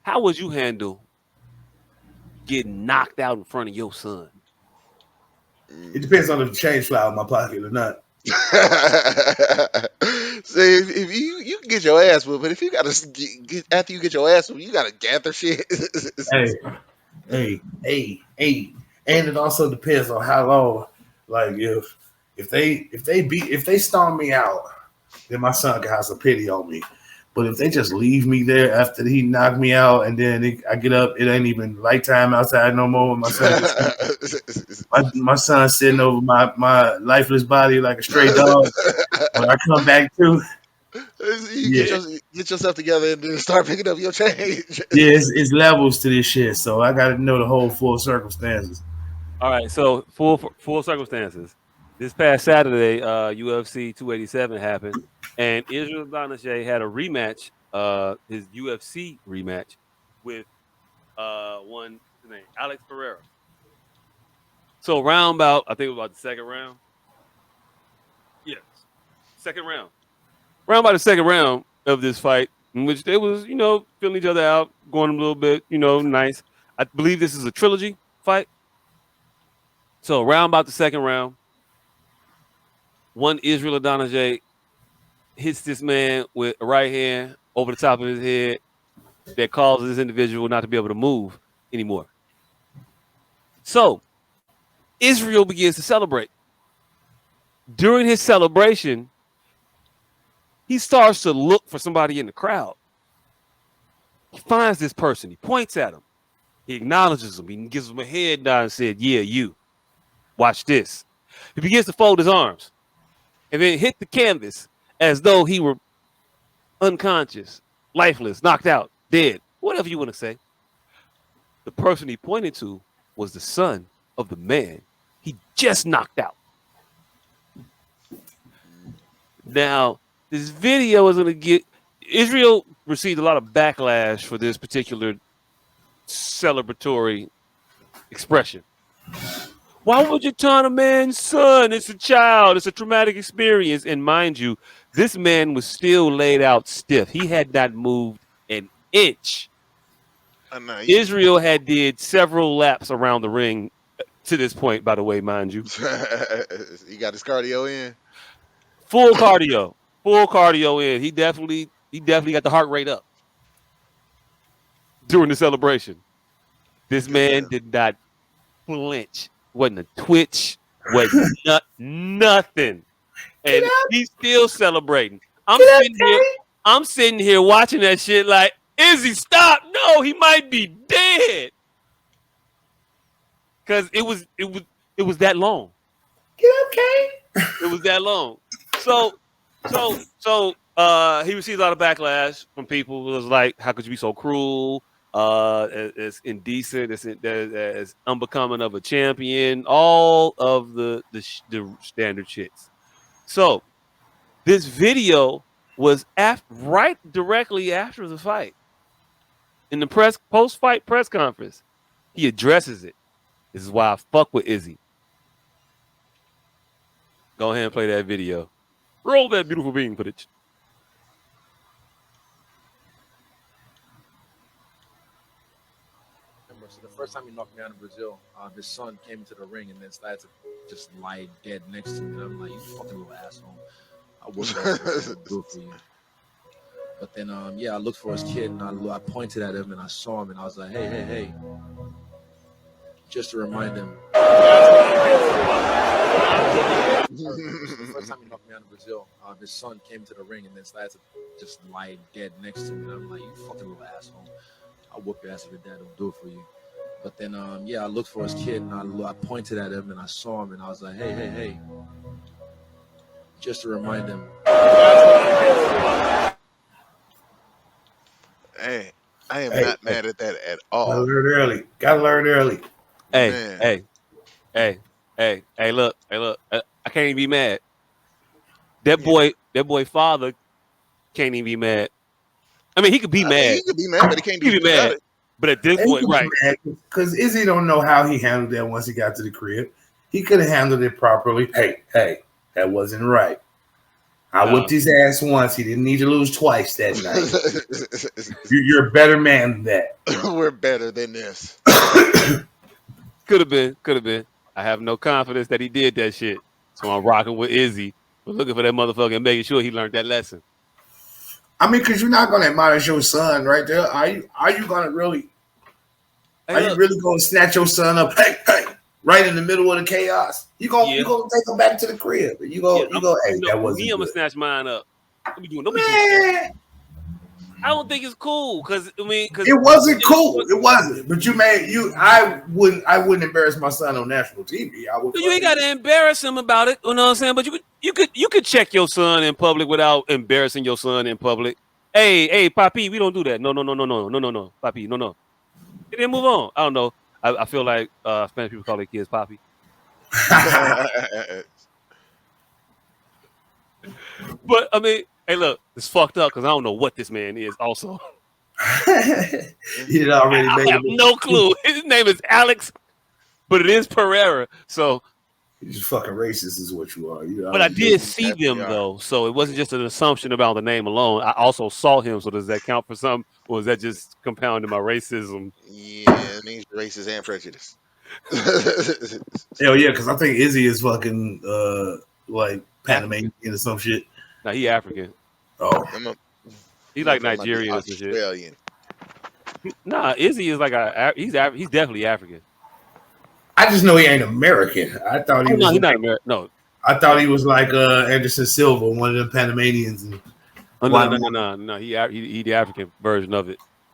How would you handle getting knocked out in front of your son? It depends on if the change fly out of my pocket or not. See, if you can get your ass whooped, but if you gotta get after you get your ass whooped, you gotta gather shit. Hey, hey, and it also depends on how long. Like if they storm me out, then my son can have some pity on me. But if they just leave me there after he knocked me out, and then I get up, it ain't even nighttime outside no more. My son just my son sitting over my lifeless body like a stray dog. When I come back to, You yeah, get yourself together and then start picking up your change. yeah, it's levels to this shit. So I got to know the whole full circumstances. All right, so full circumstances. This past Saturday, UFC 287 happened, and Israel Adesanya had a rematch, his UFC rematch with one what's his name, Alex Pereira. So round about, I think it was about the second round. Yes, second round. Round by the second round of this fight, in which they was, feeling each other out, going a little bit, nice. I believe this is a trilogy fight. So round about the second round, one Israel Adesanya hits this man with a right hand over the top of his head that causes this individual not to be able to move anymore. So Israel begins to celebrate. During his celebration, he starts to look for somebody in the crowd. He finds this person. He points at him. He acknowledges him. He gives him a head nod and said, "Yeah, you. Watch this." He begins to fold his arms and then hit the canvas as though he were unconscious, lifeless, knocked out, dead, whatever you want to say. The person he pointed to was the son of the man he just knocked out. Now, this video is going to get Israel received a lot of backlash for this particular celebratory expression. Why would you taunt a man's son? It's a child. It's a traumatic experience. And mind you, this man was still laid out stiff. He had not moved an inch. Israel had did several laps around the ring to this point, by the way, mind you. He got his cardio in. Full cardio in. He definitely got the heart rate up during the celebration. This man did not flinch. Wasn't a twitch. Wasn't nothing. And he's still celebrating. I'm sitting here watching that shit like, Izzy, stop. No, he might be dead. Cause it was that long. Get up, Kane. It was that long. So he received a lot of backlash from people who was like, how could you be so cruel? It's indecent, it's unbecoming of a champion, all of the standard shits. So this video was right directly after the fight. In the post-fight press conference, he addresses it. This is why I fuck with Izzy. Go ahead and play that video. Roll that beautiful being footage. So the first time he knocked me out in Brazil, his son came into the ring and then started to just lie dead next to me. And I'm like, you fucking little asshole. I wouldn't do it for you. But then, I looked for his kid and I pointed at him and I saw him and I was like, hey. Just to remind him. The first time he knocked me out in Brazil, his son came to the ring and then started to just lie dead next to me. And I'm like, you fucking little asshole. I'll whoop your ass if your dad don't do it for you. But then, I looked for his kid and I pointed at him and I saw him and I was like, hey. Just to remind him. Hey, I am not mad at that at all. Gotta learn early. Hey, look. I can't even be mad. That boy father can't even be mad. I mean, he could be mad. He could be mad, but he can't be mad. But at this point, right? Because Izzy don't know how he handled that once he got to the crib. He could have handled it properly. Hey, that wasn't right. I whipped his ass once. He didn't need to lose twice that night. You're a better man than that. We're better than this. Could have been. I have no confidence that he did that shit. So I'm rocking with Izzy. We're looking for that motherfucker and making sure he learned that lesson. I mean, because you're not going to admonish your son right there. Are you going to really? Are you really going to snatch your son up? Hey, right in the middle of the chaos. You gonna take him back to the crib. You go. Hey, that wasn't me. I'm gonna snatch mine up. Don't be doing that. I don't think it's cool because it wasn't cool. It wasn't. But I wouldn't embarrass my son on national TV. You ain't got to embarrass him about it. You know what I'm saying? But you could check your son in public without embarrassing your son in public. Hey, Papi, we don't do that. No, Papi, no. And then move on. I don't know. I feel like Spanish people call their kids Papi. But I mean, hey, look, it's fucked up because I don't know what this man is. Also, you already I have no clue. His name is Alex, but it is Pereira. So you're just fucking racist, is what you are. But I did see them though, so it wasn't just an assumption about the name alone. I also saw him. So does that count for something, or is that just compounding my racism? Yeah, it means racist and prejudice. Hell yeah, because I think Izzy is fucking like Panamanian or some shit. Nah, he African. Oh, he's like Nigerian or some shit. Nah, Izzy is like he's definitely African. I just know he ain't American. I thought he was. No, he's not American. No, I thought he was like Anderson Silva, one of them Panamanians. No. He the African version of it.